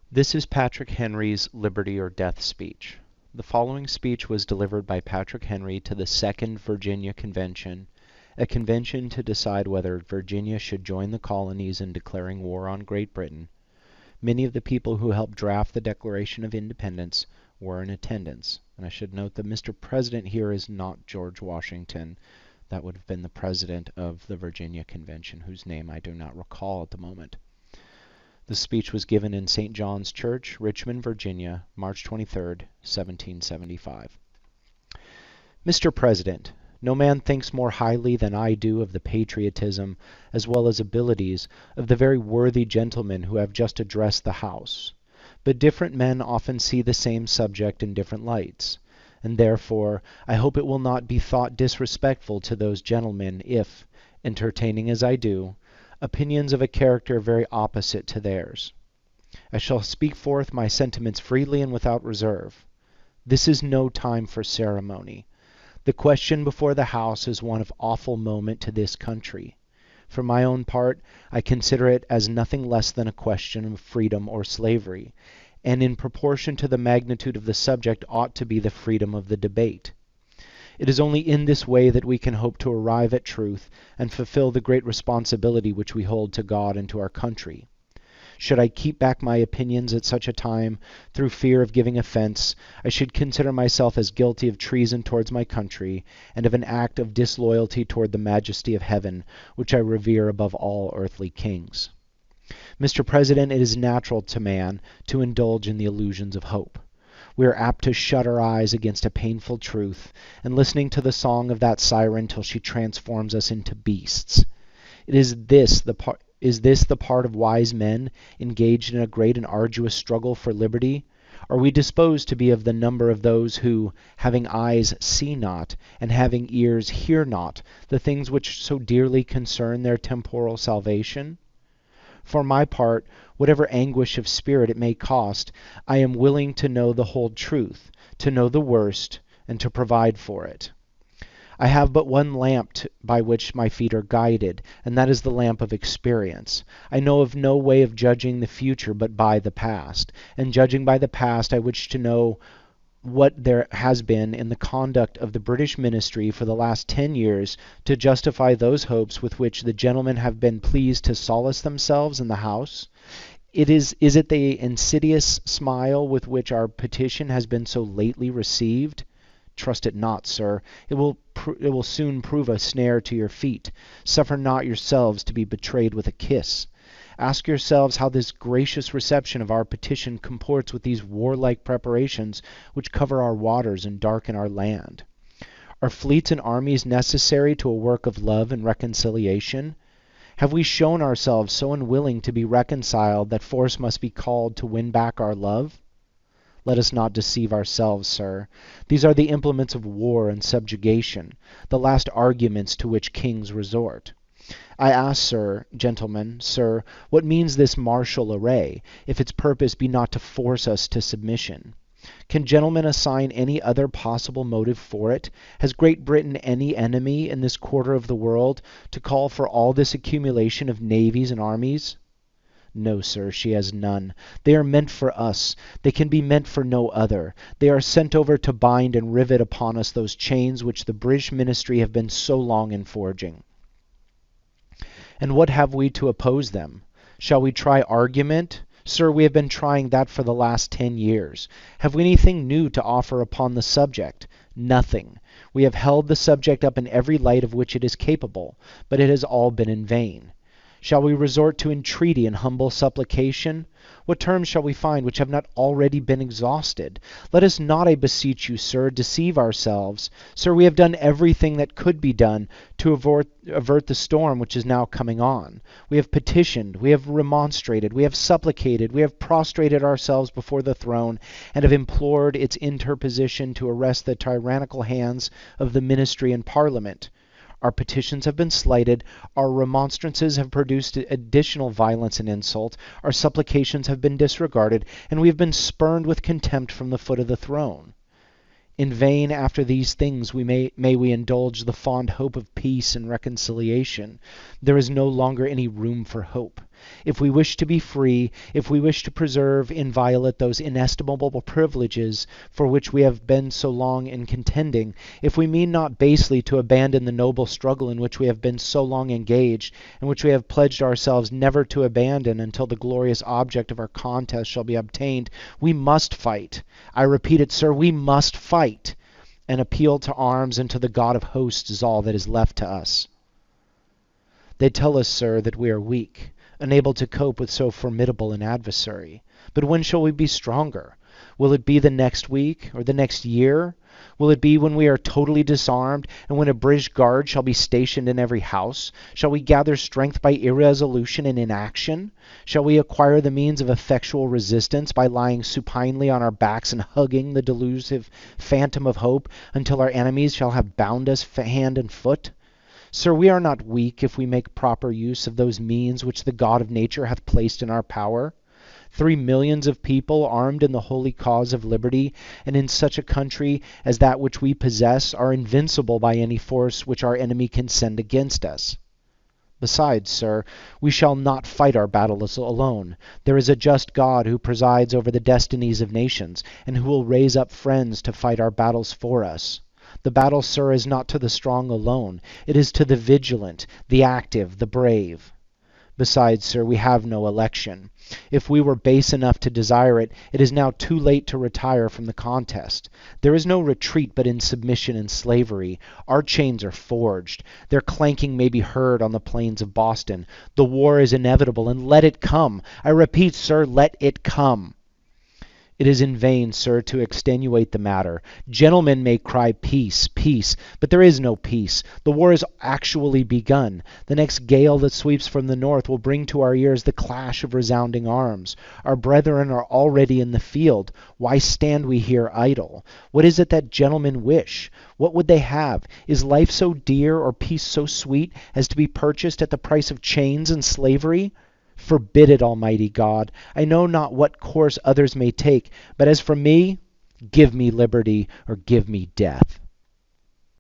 This is Patrick Henry's Liberty or Death speech. The following speech was delivered by Patrick Henry to the Second Virginia Convention, a convention to decide whether Virginia should join the colonies in declaring war on Great Britain. Many of the people who helped draft the Declaration of Independence were in attendance, and I should note that Mr. President here is not George Washington. That would have been the president of the Virginia Convention, whose name I do not recall at the moment. The speech was given in St. John's Church, Richmond, Virginia, March 23, 1775. Mr. President, no man thinks more highly than I do of the patriotism, as well as abilities, of the very worthy gentlemen who have just addressed the House. But different men often see the same subject in different lights, and therefore I hope it will not be thought disrespectful to those gentlemen if, entertaining as I do, opinions of a character very opposite to theirs. I shall speak forth my sentiments freely and without reserve. This is no time for ceremony. The question before the House is one of awful moment to this country. For my own part, I consider it as nothing less than a question of freedom or slavery, and in proportion to the magnitude of the subject ought to be the freedom of the debate. It is only in this way that we can hope to arrive at truth and fulfill the great responsibility which we hold to God and to our country. Should I keep back my opinions at such a time, through fear of giving offense, I should consider myself as guilty of treason towards my country, and of an act of disloyalty toward the majesty of heaven, which I revere above all earthly kings. Mr. President, it is natural to man to indulge in the illusions of hope. We are apt to shut our eyes against a painful truth, and listening to the song of that siren till she transforms us into beasts. Is this the part of wise men engaged in a great and arduous struggle for liberty? Are we disposed to be of the number of those who, having eyes, see not, and having ears, hear not, the things which so dearly concern their temporal salvation? For my part, whatever anguish of spirit it may cost, I am willing to know the whole truth, to know the worst, and to provide for it. I have but one lamp by which my feet are guided, and that is the lamp of experience. I know of no way of judging the future but by the past, and judging by the past I wish to know what there has been in the conduct of the British ministry for the last 10 years to justify those hopes with which the gentlemen have been pleased to solace themselves in the House. Is it the insidious smile with which our petition has been so lately received? Trust it not, sir. It will soon prove a snare to your feet. Suffer not yourselves to be betrayed with a kiss. Ask yourselves how this gracious reception of our petition comports with these warlike preparations which cover our waters and darken our land. Are fleets and armies necessary to a work of love and reconciliation? Have we shown ourselves so unwilling to be reconciled that force must be called to win back our love? Let us not deceive ourselves, sir. These are the implements of war and subjugation, the last arguments to which kings resort. I ask, gentlemen, what means this martial array, if its purpose be not to force us to submission? Can gentlemen assign any other possible motive for it? Has Great Britain any enemy in this quarter of the world to call for all this accumulation of navies and armies? No, sir, she has none. They are meant for us. They can be meant for no other. They are sent over to bind and rivet upon us those chains which the British ministry have been so long in forging. And what have we to oppose them? Shall we try argument? Sir, we have been trying that for the last 10 years. Have we anything new to offer upon the subject? Nothing. We have held the subject up in every light of which it is capable, but it has all been in vain. Shall we resort to entreaty and humble supplication? What terms shall we find which have not already been exhausted? Let us not, I beseech you, sir, deceive ourselves. Sir, we have done everything that could be done to avert the storm which is now coming on. We have petitioned, we have remonstrated, we have supplicated, we have prostrated ourselves before the throne, and have implored its interposition to arrest the tyrannical hands of the ministry and Parliament. Our petitions have been slighted, our remonstrances have produced additional violence and insult, our supplications have been disregarded, and we have been spurned with contempt from the foot of the throne. In vain after these things may we indulge the fond hope of peace and reconciliation. There is no longer any room for hope. If we wish to be free, if we wish to preserve inviolate those inestimable privileges for which we have been so long in contending, if we mean not basely to abandon the noble struggle in which we have been so long engaged, and which we have pledged ourselves never to abandon until the glorious object of our contest shall be obtained, we must fight. I repeat it, sir, we must fight. An appeal to arms and to the God of hosts is all that is left to us. They tell us, sir, that we are weak, unable to cope with so formidable an adversary. But when shall we be stronger? Will it be the next week or the next year? Will it be when we are totally disarmed and when a British guard shall be stationed in every house? Shall we gather strength by irresolution and inaction? Shall we acquire the means of effectual resistance by lying supinely on our backs and hugging the delusive phantom of hope until our enemies shall have bound us hand and foot? Sir, we are not weak if we make proper use of those means which the God of nature hath placed in our power. 3 millions of people armed in the holy cause of liberty, and in such a country as that which we possess, are invincible by any force which our enemy can send against us. Besides, sir, we shall not fight our battles alone. There is a just God who presides over the destinies of nations, and who will raise up friends to fight our battles for us. The battle, sir, is not to the strong alone. It is to the vigilant, the active, the brave. Besides, sir, we have no election. If we were base enough to desire it, it is now too late to retire from the contest. There is no retreat but in submission and slavery. Our chains are forged. Their clanking may be heard on the plains of Boston. The war is inevitable, and let it come. I repeat, sir, let it come. It is in vain, sir, to extenuate the matter. Gentlemen may cry peace, peace, but there is no peace. The war is actually begun. The next gale that sweeps from the north will bring to our ears the clash of resounding arms. Our brethren are already in the field. Why stand we here idle? What is it that gentlemen wish? What would they have? Is life so dear or peace so sweet as to be purchased at the price of chains and slavery? Forbid it, Almighty God. I know not what course others may take, but as for me, give me liberty or give me death.